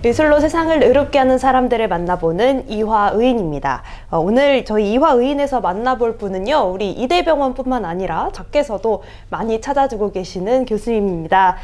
예술로 세상을 의롭게 하는 사람들을 만나보는 이화의인입니다. 오늘 저희 이화의인에서 만나볼 분은요, 우리 이대병원뿐만 아니라 밖에서도 많이 찾아주고 계시는 교수님입니다.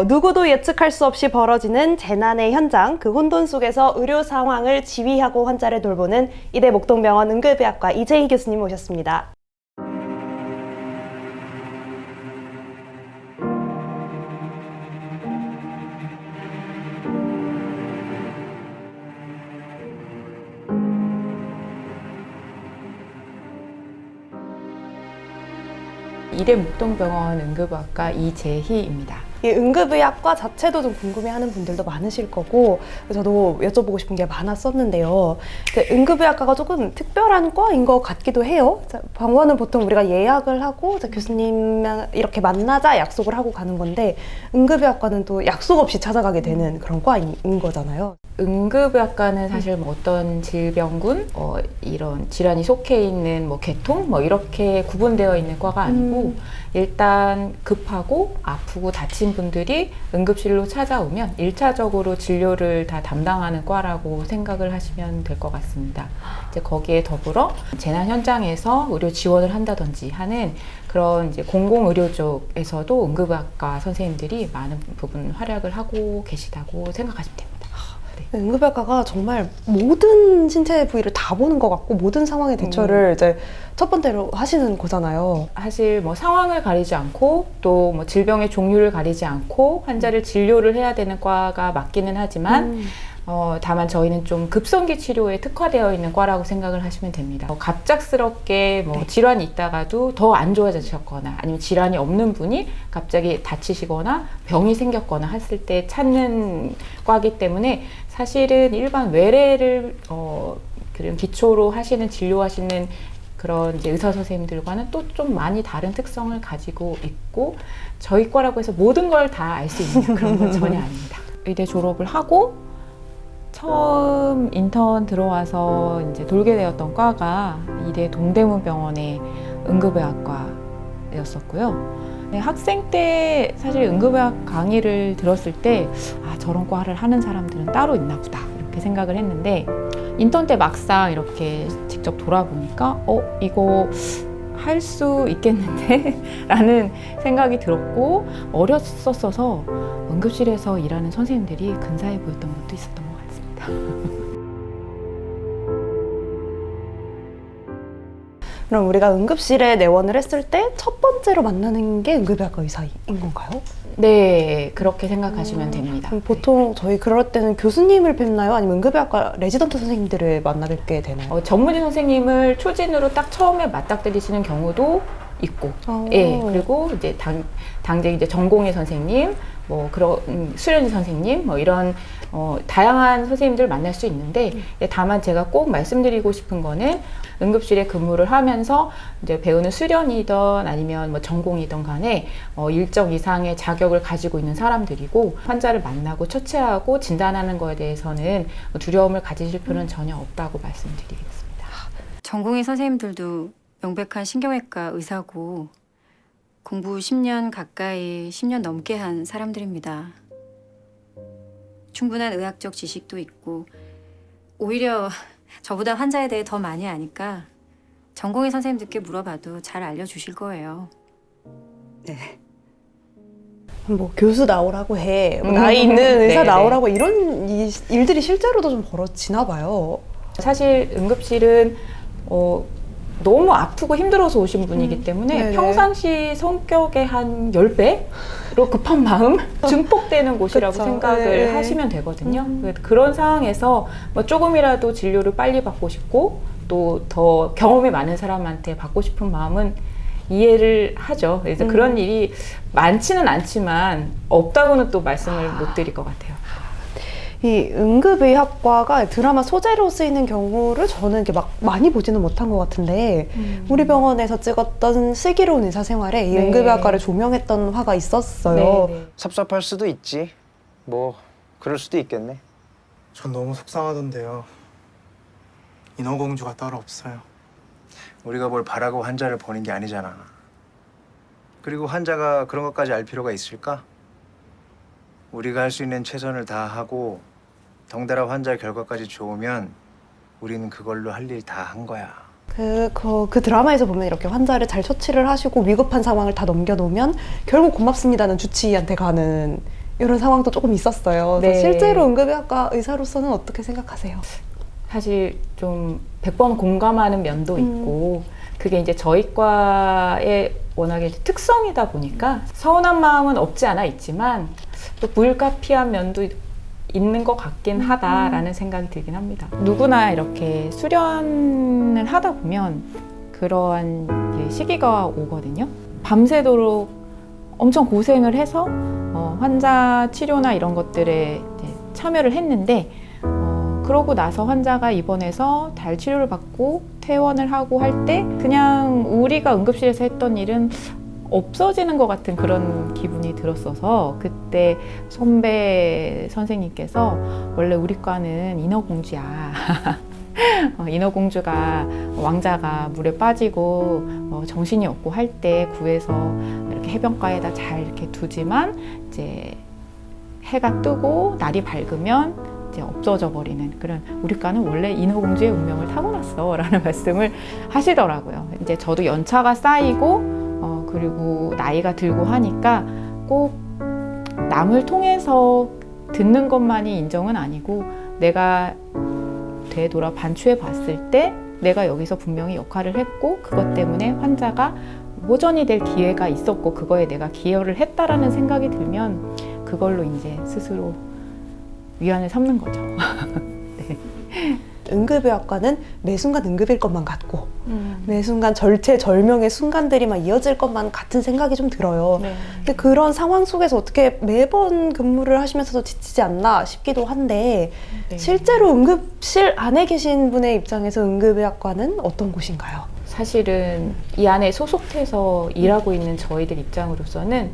누구도 예측할 수 없이 벌어지는 재난의 현장, 그 혼돈 속에서 의료 상황을 지휘하고 환자를 돌보는 이대목동병원 응급의학과 이재희 교수님 모셨습니다. 이대목동병원 응급의학과 이재희입니다. 이 응급의학과 자체도 좀 궁금해하는 분들도 많으실 거고 저도 여쭤보고 싶은 게 많았었는데요. 응급의학과가 조금 특별한 과인 것 같기도 해요. 병원은 보통 우리가 예약을 하고 교수님 이렇게 만나자 약속을 하고 가는 건데 응급의학과는 또 약속 없이 찾아가게 되는 그런 과인 거잖아요. 응급의학과는 사실 뭐 어떤 질병군, 이런 질환이 속해 있는 뭐 계통, 뭐 이렇게 구분되어 있는 과가 아니고 일단 급하고 아프고 다친 분들이 응급실로 찾아오면 1차적으로 진료를 다 담당하는 과라고 생각을 하시면 될 것 같습니다. 이제 거기에 더불어 재난 현장에서 의료 지원을 한다든지 하는 그런 이제 공공의료 쪽에서도 응급의학과 선생님들이 많은 부분 활약을 하고 계시다고 생각하시면 됩니다. 응급의학과가 정말 모든 신체 부위를 다 보는 것 같고 모든 상황의 대처를 이제 첫 번째로 하시는 거잖아요. 사실 뭐 상황을 가리지 않고 또 뭐 질병의 종류를 가리지 않고 환자를 진료를 해야 되는 과가 맞기는 하지만 다만 저희는 좀 급성기 치료에 특화되어 있는 과라고 생각을 하시면 됩니다. 갑작스럽게 뭐 질환이 있다가도 더 안 좋아지셨거나 아니면 질환이 없는 분이 갑자기 다치시거나 병이 생겼거나 했을 때 찾는 과이기 때문에 사실은 일반 외래를 그런 기초로 하시는 진료하시는 그런 이제 의사 선생님들과는 또 좀 많이 다른 특성을 가지고 있고 저희 과라고 해서 모든 걸 다 알 수 있는 그런 건 전혀 아닙니다. 의대 졸업을 하고 처음 인턴 들어와서 이제 돌게 되었던 과가 이대 동대문병원의 응급의학과였었고요. 네, 학생 때 사실 응급의학 강의를 들었을 때 저런 과를 하는 사람들은 따로 있나 보다 이렇게 생각을 했는데 인턴 때 막상 이렇게 직접 돌아보니까 이거 할 수 있겠는데? 라는 생각이 들었고 어렸었어서 응급실에서 일하는 선생님들이 근사해 보였던 것도 있었던 것 같습니다. 그럼 우리가 응급실에 내원을 했을 때 첫 번째로 만나는 게 응급의학과 의사인 건가요? 네, 그렇게 생각하시면 됩니다. 그럼 보통 저희 그럴 때는 교수님을 뵙나요? 아니면 응급의학과 레지던트 선생님들을 만나 뵙게 되나요? 전문의 선생님을 초진으로 딱 처음에 맞닥뜨리시는 경우도 있고, 예, 그리고 이제 당직 이제 전공의 선생님, 뭐 그런 수련의 선생님, 뭐 이런 다양한 선생님들을 만날 수 있는데 다만 제가 꼭 말씀드리고 싶은 거는 응급실에 근무를 하면서 이제 배우는 수련이든 아니면 뭐 전공이든 간에 일정 이상의 자격을 가지고 있는 사람들이고 환자를 만나고 처치하고 진단하는 거에 대해서는 두려움을 가지실 필요는 전혀 없다고 말씀드리겠습니다. 전공의 선생님들도 명백한 신경외과 의사고 공부 10년 가까이 10년 넘게 한 사람들입니다. 충분한 의학적 지식도 있고 오히려 저보다 환자에 대해 더 많이 아니까 전공의 선생님들께 물어봐도 잘 알려주실 거예요. 네. 뭐 교수 나오라고 해, 뭐 나이 있는 의사 나오라고 이런 일들이 실제로도 좀 벌어지나 봐요. 사실 응급실은 너무 아프고 힘들어서 오신 분이기 때문에 평상시 성격의 한 10배로 급한 마음 증폭되는 곳이라고 그쵸. 생각을 하시면 되거든요. 그런 상황에서 뭐 조금이라도 진료를 빨리 받고 싶고 또 더 경험이 많은 사람한테 받고 싶은 마음은 이해를 하죠. 그래서 그런 일이 많지는 않지만 없다고는 또 말씀을 못 드릴 것 같아요. 이 응급의학과가 드라마 소재로 쓰이는 경우를 저는 이렇게 막 많이 보지는 못한 것 같은데 우리 병원에서 찍었던 슬기로운 의사생활에 이 응급의학과를 조명했던 화가 있었어요. 섭섭할 수도 있지. 뭐 그럴 수도 있겠네. 전 너무 속상하던데요. 인어공주가 따로 없어요. 우리가 뭘 바라고 환자를 보는 게 아니잖아. 그리고 환자가 그런 것까지 알 필요가 있을까? 우리가 할 수 있는 최선을 다하고 덩달아 환자 결과까지 좋으면 우리는 그걸로 할 일 다 한 거야. 그 드라마에서 보면 이렇게 환자를 잘 처치를 하시고 위급한 상황을 다 넘겨놓으면 결국 고맙습니다는 주치의한테 가는 이런 상황도 조금 있었어요. 그래서 네. 실제로 응급의학과 의사로서는 어떻게 생각하세요? 사실 좀 100번 공감하는 면도 있고 그게 이제 저희 과의 워낙에 특성이다 보니까 서운한 마음은 없지 않아 있지만 또 불가피한 면도 있는 것 같긴 하다라는 생각이 들긴 합니다. 누구나 이렇게 수련을 하다 보면 그러한 시기가 오거든요. 밤새도록 엄청 고생을 해서 환자 치료나 이런 것들에 이제 참여를 했는데 그러고 나서 환자가 입원해서 달 치료를 받고 퇴원을 하고 할 때 그냥 우리가 응급실에서 했던 일은 없어지는 것 같은 그런 기분이 들었어서 그때 선배 선생님께서 원래 우리 과는 인어공주야. 인어공주가 왕자가 물에 빠지고 정신이 없고 할 때 구해서 이렇게 해변가에다 잘 이렇게 두지만 이제 해가 뜨고 날이 밝으면 이제 없어져 버리는 그런 우리 과는 원래 인어공주의 운명을 타고났어 라는 말씀을 하시더라고요. 이제 저도 연차가 쌓이고 그리고 나이가 들고 하니까 꼭 남을 통해서 듣는 것만이 인정은 아니고 내가 되돌아 반추해 봤을 때 내가 여기서 분명히 역할을 했고 그것 때문에 환자가 호전이 될 기회가 있었고 그거에 내가 기여를 했다라는 생각이 들면 그걸로 이제 스스로 위안을 삼는 거죠. 네. 응급의학과는 매 순간 응급일 것만 같고 매 순간 절체절명의 순간들이만 이어질 것만 같은 생각이 좀 들어요. 네. 근데 그런 상황 속에서 어떻게 매번 근무를 하시면서도 지치지 않나 싶기도 한데 네. 실제로 응급실 안에 계신 분의 입장에서 응급의학과는 어떤 곳인가요? 사실은 이 안에 소속돼서 일하고 있는 저희들 입장으로서는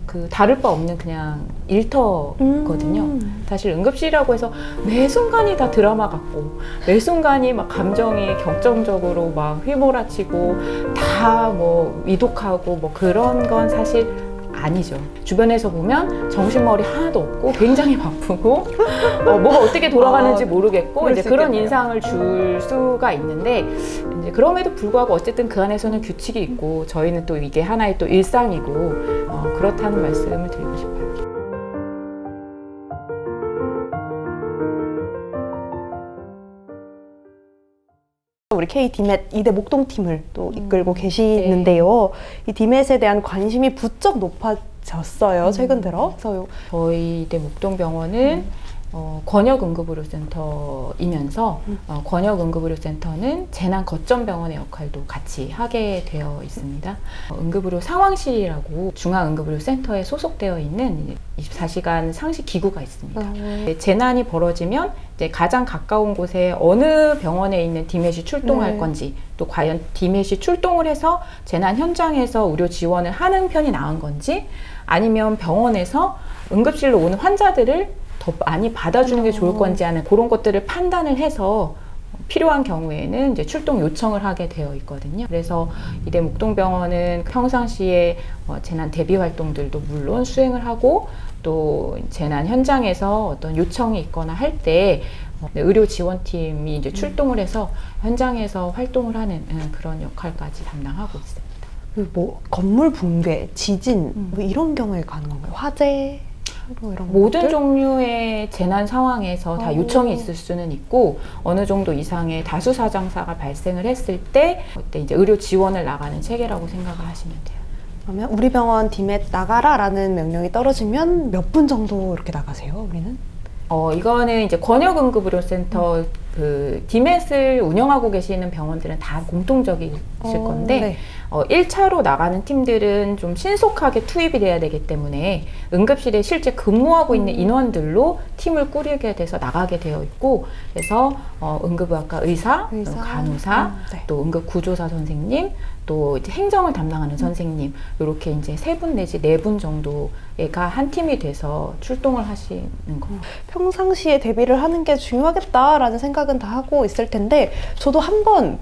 그 다를 바 없는 그냥 일터거든요. 사실 응급실이라고 해서 매 순간이 다 드라마 같고 매 순간이 막 감정이 격정적으로 막 휘몰아치고 다 뭐 위독하고 뭐 그런 건 사실 아니죠. 주변에서 보면 정신머리 하나도 없고 굉장히 바쁘고 뭐가 어떻게 돌아가는지 모르겠고 그럴 이제 수 그런 있겠네요. 인상을 줄 수가 있는데 이제 그럼에도 불구하고 어쨌든 그 안에서는 규칙이 있고 저희는 또 이게 하나의 또 일상이고 그렇다는 말씀을 드리고 싶어요. 우리 K-DMET 이대 목동팀을 또 이끌고 계시는데요. 이 DMET에 대한 관심이 부쩍 높아졌어요. 최근 들어. 그래서 저희 이대 목동병원은 권역응급의료센터이면서 권역응급의료센터는 재난거점병원의 역할도 같이 하게 되어 있습니다. 응급의료 상황실이라고 중앙응급의료센터에 소속되어 있는 24시간 상시 기구가 있습니다. 재난이 벌어지면 이제 가장 가까운 곳에 어느 병원에 있는 DMET이 출동할 건지 또 과연 DMET이 출동을 해서 재난 현장에서 의료 지원을 하는 편이 나은 건지 아니면 병원에서 응급실로 오는 환자들을 더 많이 받아주는 게 좋을 건지 하는 그런 것들을 판단을 해서 필요한 경우에는 이제 출동 요청을 하게 되어 있거든요. 그래서 이대 목동병원은 평상시에 재난 대비 활동들도 물론 수행을 하고 또 재난 현장에서 어떤 요청이 있거나 할 때 의료 지원팀이 이제 출동을 해서 현장에서 활동을 하는 그런 역할까지 담당하고 있습니다. 뭐 건물 붕괴, 지진 뭐 이런 경우에 가능한 건가요? 화재? 뭐 이런 모든 것들? 종류의 재난 상황에서 다 요청이 있을 수는 있고 어느 정도 이상의 다수 사장사가 발생을 했을 때 그때 이제 의료 지원을 나가는 체계라고 생각을 하시면 돼요. 그러면 우리 병원 DMET 나가라라는 명령이 떨어지면 몇 분 정도 이렇게 나가세요? 우리는? 이거는 이제 권역응급의료센터 그 DMET을 운영하고 계시는 병원들은 다 공통적이실 건데 네. 1차로 나가는 팀들은 좀 신속하게 투입이 돼야 되기 때문에 응급실에 실제 근무하고 있는 인원들로 팀을 꾸리게 돼서 나가게 되어 있고 그래서 응급의학과 의사, 간호사, 네. 또 응급구조사 선생님, 또 이제 행정을 담당하는 선생님 이렇게 이제 3분 내지 4분 정도가 한 팀이 돼서 출동을 하시는 거예요. 평상시에 대비를 하는 게 중요하겠다라는 생각은 다 하고 있을 텐데 저도 한 번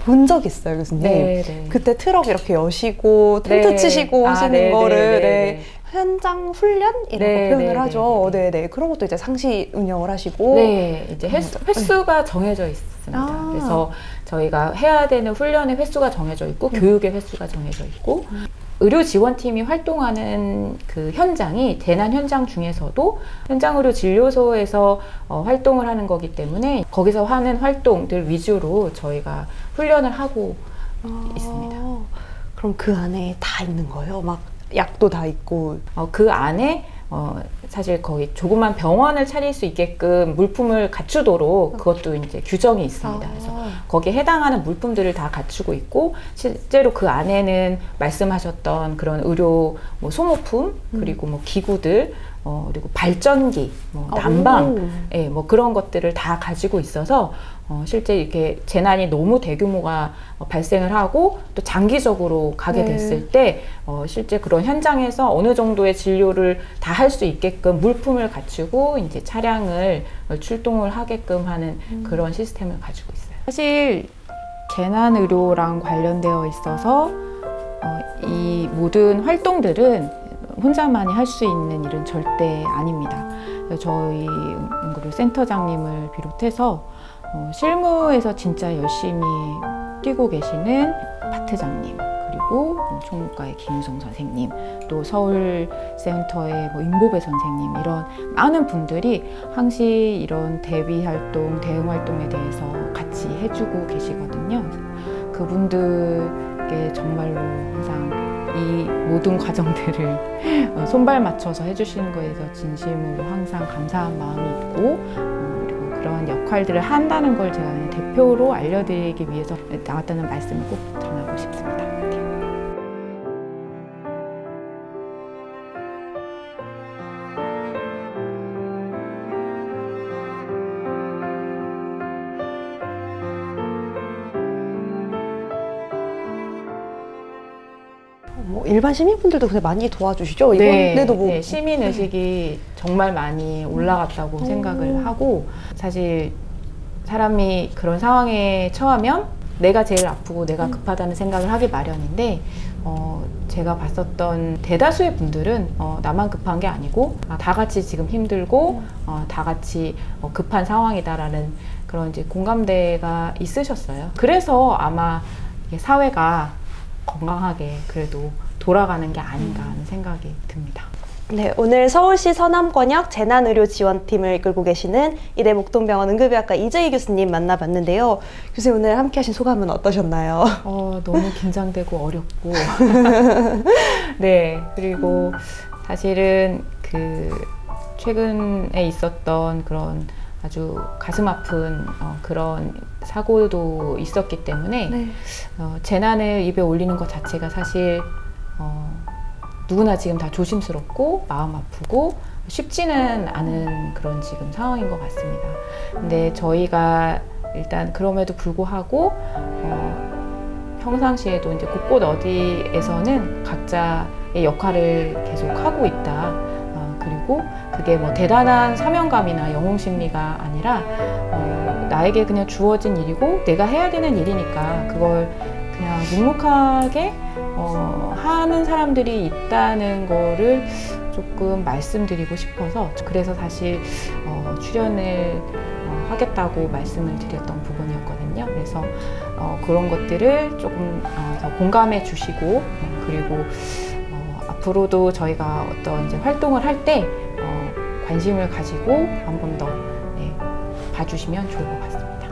본 적 있어요, 교수님. 네. 그때 트럭 이렇게 여시고 텐트 네. 치시고 하시는 네, 거를 네, 네, 네. 현장 훈련이라고 네, 표현을 네, 하죠. 네, 네네. 그런 것도 이제 상시 운영을 하시고. 네, 이제 횟수가 정해져 있습니다. 아. 그래서 저희가 해야 되는 훈련의 횟수가 정해져 있고 교육의 횟수가 정해져 있고 의료 지원팀이 활동하는 그 현장이 재난 현장 중에서도 현장의료 진료소에서 활동을 하는 거기 때문에 거기서 하는 활동들 위주로 저희가 훈련을 하고 있습니다. 그럼 그 안에 다 있는 거예요? 막 약도 다 있고. 그 안에 사실 거의 조그만 병원을 차릴 수 있게끔 물품을 갖추도록 그것도 이제 규정이 있습니다. 그래서 거기에 해당하는 물품들을 다 갖추고 있고 실제로 그 안에는 말씀하셨던 그런 의료 뭐 소모품 그리고 뭐 기구들 그리고 발전기, 뭐 난방, 예, 뭐 그런 것들을 다 가지고 있어서 실제 이렇게 재난이 너무 대규모가 발생을 하고 또 장기적으로 가게 네. 됐을 때 실제 그런 현장에서 어느 정도의 진료를 다 할 수 있게끔 물품을 갖추고 이제 차량을 출동을 하게끔 하는 그런 시스템을 가지고 있어요. 사실 재난의료랑 관련되어 있어서 이 모든 활동들은 혼자만이 할 수 있는 일은 절대 아닙니다. 저희 응급의료 센터장님을 비롯해서 실무에서 진짜 열심히 뛰고 계시는 파트장님 그리고 총무과의 김유성 선생님 또 서울센터의 임보배 선생님 이런 많은 분들이 항시 이런 대비 활동, 대응 활동에 대해서 같이 해주고 계시거든요. 그분들께 정말로 항상 이 모든 과정들을 손발 맞춰서 해주시는 거에 대해서 진심으로 항상 감사한 마음이 있고 그리고 그런 역할들을 한다는 걸 제가 그냥 대표로 알려드리기 위해서 나왔다는 말씀을 꼭 전하고 싶습니다. 뭐 일반 시민분들도 근데 많이 도와주시죠? 이번에도 뭐 네, 시민 의식이 정말 많이 올라갔다고 생각을 하고 사실 사람이 그런 상황에 처하면 내가 제일 아프고 내가 급하다는 생각을 하기 마련인데 제가 봤었던 대다수의 분들은 나만 급한 게 아니고 다 같이 지금 힘들고 다 같이 급한 상황이다라는 그런 이제 공감대가 있으셨어요. 그래서 아마 이게 사회가 건강하게 그래도 돌아가는 게 아닌가 하는 생각이 듭니다. 네, 오늘 서울시 서남권역 재난의료지원팀을 이끌고 계시는 이대 목동병원 응급의학과 이재희 교수님 만나봤는데요. 교수님 오늘 함께 하신 소감은 어떠셨나요? 너무 긴장되고 어렵고 네, 그리고 사실은 그 최근에 있었던 그런 아주 가슴 아픈 그런 사고도 있었기 때문에 네. 재난을 입에 올리는 것 자체가 사실 누구나 지금 다 조심스럽고 마음 아프고 쉽지는 않은 그런 지금 상황인 것 같습니다. 근데 저희가 일단 그럼에도 불구하고 평상시에도 이제 곳곳 어디에서는 각자의 역할을 계속 하고 있다. 그리고 그게 뭐 대단한 사명감이나 영웅심리가 아니라 나에게 그냥 주어진 일이고 내가 해야 되는 일이니까 그걸 그냥 묵묵하게 하는 사람들이 있다는 거를 조금 말씀드리고 싶어서 그래서 사실 출연을 하겠다고 말씀을 드렸던 부분이었거든요. 그래서 그런 것들을 조금 더 공감해 주시고 그리고 앞으로도 저희가 어떤 이제 활동을 할 때 관심을 가지고 한 번 더 봐주시면 좋을 것 같습니다.